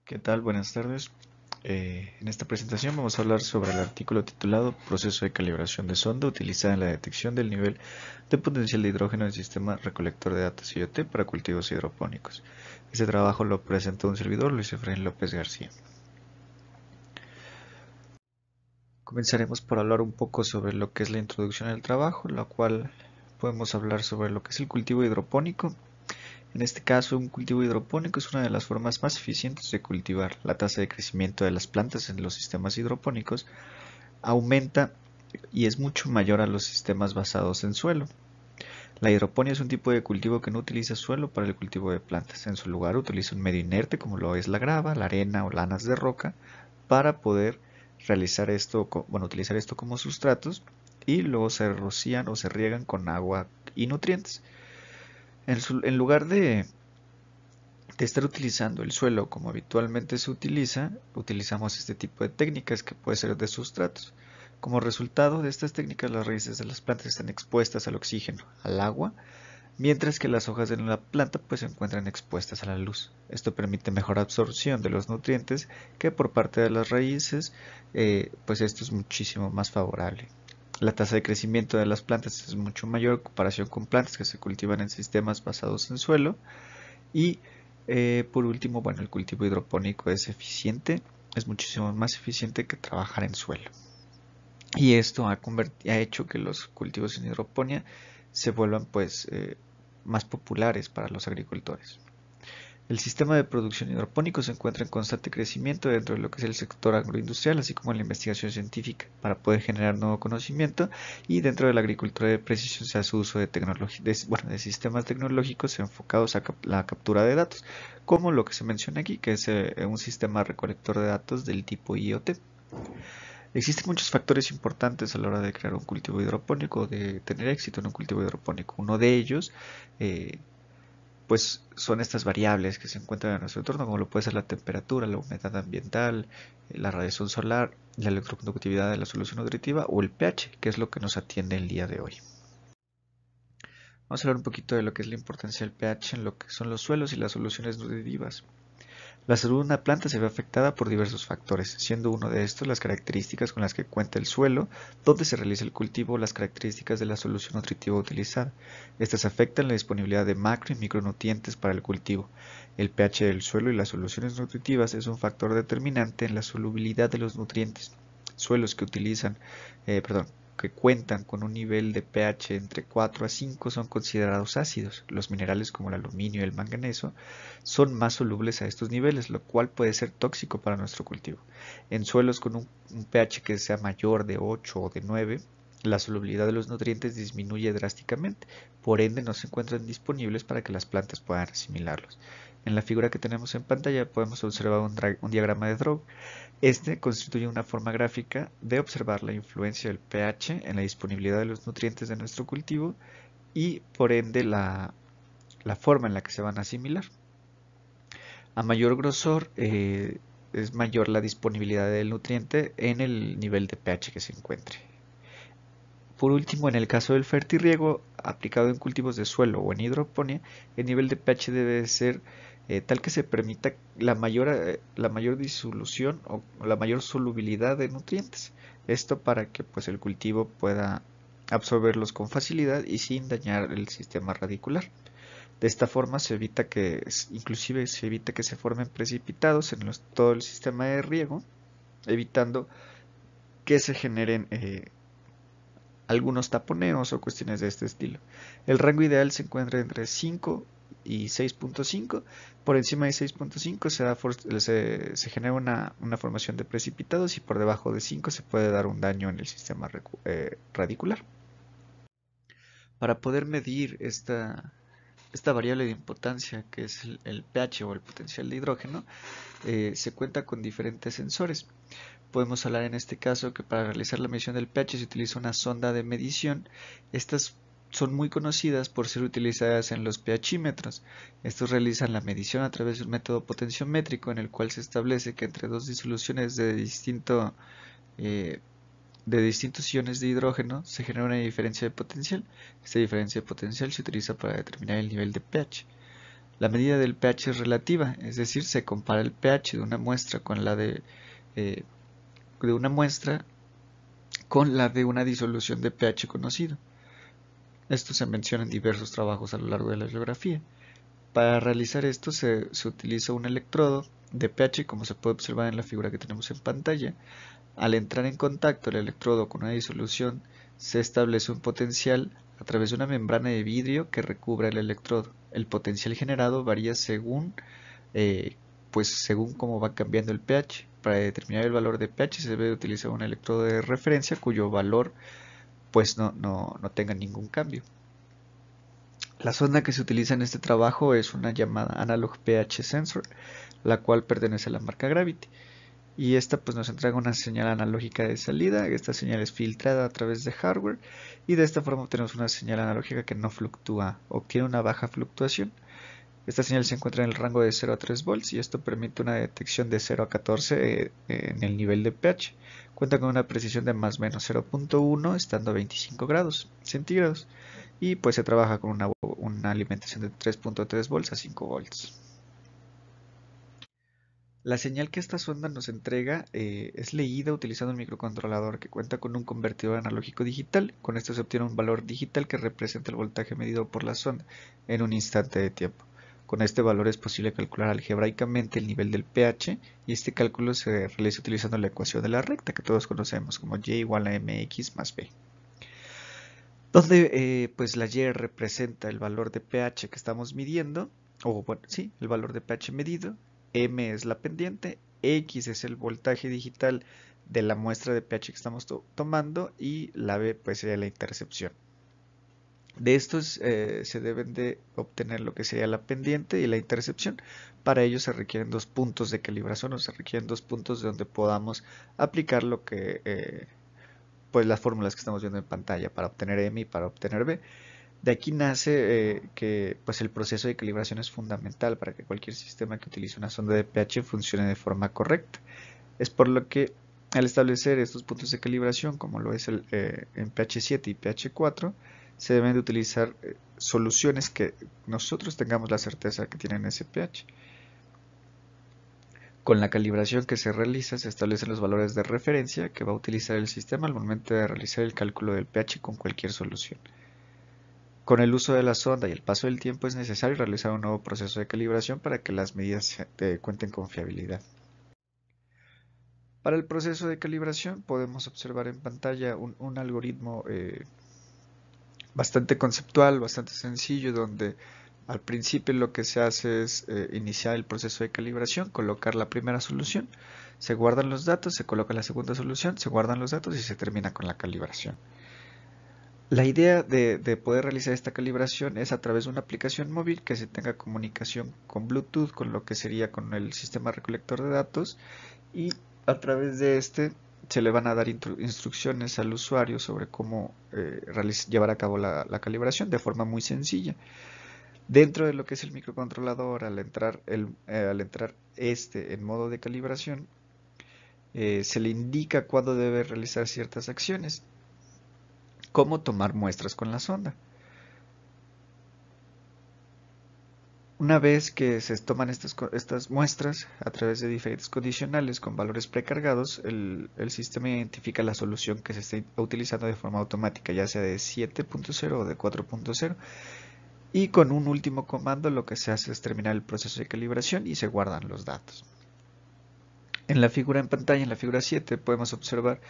¿Qué tal? Buenas tardes. En esta presentación vamos a hablar sobre el artículo titulado Proceso de calibración de sonda utilizada en la detección del nivel de potencial de hidrógeno del sistema recolector de datos IoT para cultivos hidropónicos. Este trabajo lo presenta un servidor, Luis Efraín López García. Comenzaremos por hablar un poco sobre lo que es la introducción al trabajo, la cual podemos hablar sobre lo que es el cultivo hidropónico. En este caso, un cultivo hidropónico es una de las formas más eficientes de cultivar. La tasa de crecimiento de las plantas en los sistemas hidropónicos aumenta y es mucho mayor a los sistemas basados en suelo. La hidroponía es un tipo de cultivo que no utiliza suelo para el cultivo de plantas. En su lugar utiliza un medio inerte como lo es la grava, la arena o lanas de roca para poder realizar esto, utilizar esto como sustratos y luego se rocían o se riegan con agua y nutrientes. En lugar de estar utilizando el suelo como habitualmente se utiliza, utilizamos este tipo de técnicas que puede ser de sustratos. Como resultado de estas técnicas, las raíces de las plantas están expuestas al oxígeno, al agua, mientras que las hojas de la planta pues se encuentran expuestas a la luz. Esto permite mejor absorción de los nutrientes que por parte de las raíces, pues esto es muchísimo más favorable. La tasa de crecimiento de las plantas es mucho mayor en comparación con plantas que se cultivan en sistemas basados en suelo y por último, bueno, el cultivo hidropónico es eficiente, es muchísimo más eficiente que trabajar en suelo. Y esto ha hecho que los cultivos en hidroponía se vuelvan pues más populares para los agricultores. El sistema de producción hidropónico se encuentra en constante crecimiento dentro de lo que es el sector agroindustrial, así como en la investigación científica, para poder generar nuevo conocimiento, y dentro de la agricultura de precisión se hace uso de, de sistemas tecnológicos enfocados a la captura de datos, como lo que se menciona aquí, que es un sistema recolector de datos del tipo IoT. Existen muchos factores importantes a la hora de crear un cultivo hidropónico o de tener éxito en un cultivo hidropónico. Uno de ellos eh, pues son estas variables que se encuentran en nuestro entorno, como lo puede ser la temperatura, la humedad ambiental, la radiación solar, la electroconductividad de la solución nutritiva o el pH, que es lo que nos atiende el día de hoy. Vamos a hablar un poquito de lo que es la importancia del pH en lo que son los suelos y las soluciones nutritivas. La salud de una planta se ve afectada por diversos factores, siendo uno de estos las características con las que cuenta el suelo, donde se realiza el cultivo, o las características de la solución nutritiva utilizada. Estas afectan la disponibilidad de macro y micronutrientes para el cultivo. El pH del suelo y las soluciones nutritivas es un factor determinante en la solubilidad de los nutrientes. Suelos que que cuentan con un nivel de pH entre 4 a 5 son considerados ácidos. Los minerales como el aluminio y el manganeso son más solubles a estos niveles, lo cual puede ser tóxico para nuestro cultivo. En suelos con un pH que sea mayor de 8 o de 9, la solubilidad de los nutrientes disminuye drásticamente, por ende no se encuentran disponibles para que las plantas puedan asimilarlos. En la figura que tenemos en pantalla podemos observar un diagrama de Droog. Este constituye una forma gráfica de observar la influencia del pH en la disponibilidad de los nutrientes de nuestro cultivo y por ende la forma en la que se van a asimilar. A mayor grosor es mayor la disponibilidad del nutriente en el nivel de pH que se encuentre. Por último, en el caso del fertirriego aplicado en cultivos de suelo o en hidroponía, el nivel de pH debe ser tal que se permita la mayor disolución o la mayor solubilidad de nutrientes. Esto para que pues, el cultivo pueda absorberlos con facilidad y sin dañar el sistema radicular. De esta forma inclusive se evita que se formen precipitados en todo el sistema de riego, evitando que se generen algunos taponeos o cuestiones de este estilo. El rango ideal se encuentra entre 5 y 6.5. Por encima de 6.5 se genera una formación de precipitados y por debajo de 5 se puede dar un daño en el sistema radicular. Para poder medir esta variable de importancia que es el pH o el potencial de hidrógeno, se cuenta con diferentes sensores. Podemos hablar en este caso que para realizar la medición del pH se utiliza una sonda de medición. Estas son muy conocidas por ser utilizadas en los pHímetros. Estos realizan la medición a través de un método potenciométrico en el cual se establece que entre dos disoluciones eh, de distintos iones de hidrógeno se genera una diferencia de potencial. Esta diferencia de potencial se utiliza para determinar el nivel de pH. La medida del pH es relativa, es decir, se compara el pH de una muestra con la de una muestra con la de una disolución de pH conocido. Esto se menciona en diversos trabajos a lo largo de la geografía. Para realizar esto se utiliza un electrodo de pH, como se puede observar en la figura que tenemos en pantalla. Al entrar en contacto el electrodo con una disolución, se establece un potencial a través de una membrana de vidrio que recubre el electrodo. El potencial generado varía según cómo va cambiando el pH. Para determinar el valor de pH se debe utilizar un electrodo de referencia cuyo valor pues no tenga ningún cambio. La sonda que se utiliza en este trabajo es una llamada Analog pH Sensor, la cual pertenece a la marca Gravity. Y esta pues nos entrega una señal analógica de salida. Esta señal es filtrada a través de hardware y de esta forma obtenemos una señal analógica que no fluctúa, obtiene una baja fluctuación. Esta señal se encuentra en el rango de 0 a 3 volts y esto permite una detección de 0 a 14 en el nivel de pH. Cuenta con una precisión de más o menos 0.1 estando a 25 grados centígrados y pues se trabaja con una alimentación de 3.3 volts a 5 volts. La señal que esta sonda nos entrega es leída utilizando un microcontrolador que cuenta con un convertidor analógico digital. Con esto se obtiene un valor digital que representa el voltaje medido por la sonda en un instante de tiempo. Con este valor es posible calcular algebraicamente el nivel del pH y este cálculo se realiza utilizando la ecuación de la recta que todos conocemos como y igual a mx más b, donde pues la y representa el valor de pH que estamos midiendo, o bueno, sí, el valor de pH medido, m es la pendiente, x es el voltaje digital de la muestra de pH que estamos tomando y la b pues sería la intercepción. De estos se deben de obtener lo que sería la pendiente y la intercepción. Para ello se requieren dos puntos de calibración o se requieren dos puntos de donde podamos aplicar lo que pues las fórmulas que estamos viendo en pantalla para obtener M y para obtener B. De aquí nace que pues el proceso de calibración es fundamental para que cualquier sistema que utilice una sonda de pH funcione de forma correcta. Es por lo que al establecer estos puntos de calibración, como lo es en pH 7 y pH 4, se deben de utilizar soluciones que nosotros tengamos la certeza que tienen ese pH. Con la calibración que se realiza se establecen los valores de referencia que va a utilizar el sistema al momento de realizar el cálculo del pH con cualquier solución. Con el uso de la sonda y el paso del tiempo es necesario realizar un nuevo proceso de calibración para que las medidas cuenten con fiabilidad. Para el proceso de calibración podemos observar en pantalla un algoritmo bastante conceptual, bastante sencillo, donde al principio lo que se hace es iniciar el proceso de calibración, colocar la primera solución, se guardan los datos, se coloca la segunda solución, se guardan los datos y se termina con la calibración. La idea de poder realizar esta calibración es a través de una aplicación móvil que se tenga comunicación con Bluetooth, con lo que sería con el sistema recolector de datos, y a través de este se le van a dar instrucciones al usuario sobre cómo llevar a cabo la calibración de forma muy sencilla. Dentro de lo que es el microcontrolador, al entrar en modo de calibración, se le indica cuándo debe realizar ciertas acciones, como tomar muestras con la sonda. Una vez que se toman estas muestras a través de diferentes condicionales con valores precargados, el sistema identifica la solución que se está utilizando de forma automática, ya sea de 7.0 o de 4.0. Y con un último comando lo que se hace es terminar el proceso de calibración y se guardan los datos. En la figura en pantalla, en la figura 7, podemos observar,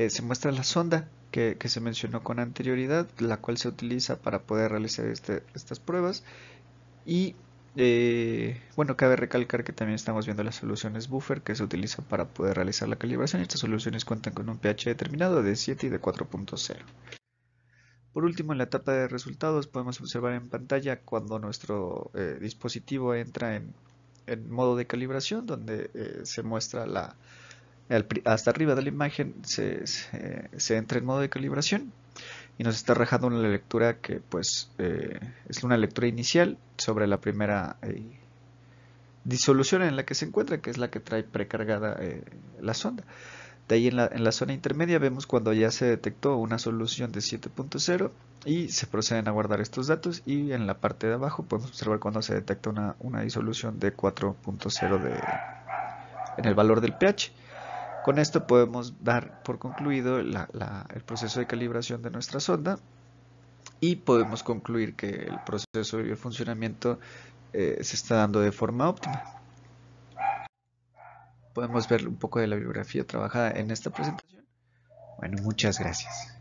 se muestra la sonda que se mencionó con anterioridad, la cual se utiliza para poder realizar estas pruebas. Y bueno, cabe recalcar que también estamos viendo las soluciones buffer que se utilizan para poder realizar la calibración. Estas soluciones cuentan con un pH determinado de 7 y de 4.0. Por último, en la etapa de resultados podemos observar en pantalla cuando nuestro dispositivo entra en modo de calibración, donde se muestra hasta arriba de la imagen se entra en modo de calibración y nos está arrojando una lectura que pues es una lectura inicial sobre la primera disolución en la que se encuentra, que es la que trae precargada la sonda. De ahí en la zona intermedia vemos cuando ya se detectó una solución de 7.0 y se proceden a guardar estos datos, y en la parte de abajo podemos observar cuando se detecta una disolución de 4.0 en el valor del pH. Con esto podemos dar por concluido el proceso de calibración de nuestra sonda, y podemos concluir que el proceso y el funcionamiento se está dando de forma óptima. Podemos ver un poco de la bibliografía trabajada en esta presentación. Bueno, muchas gracias.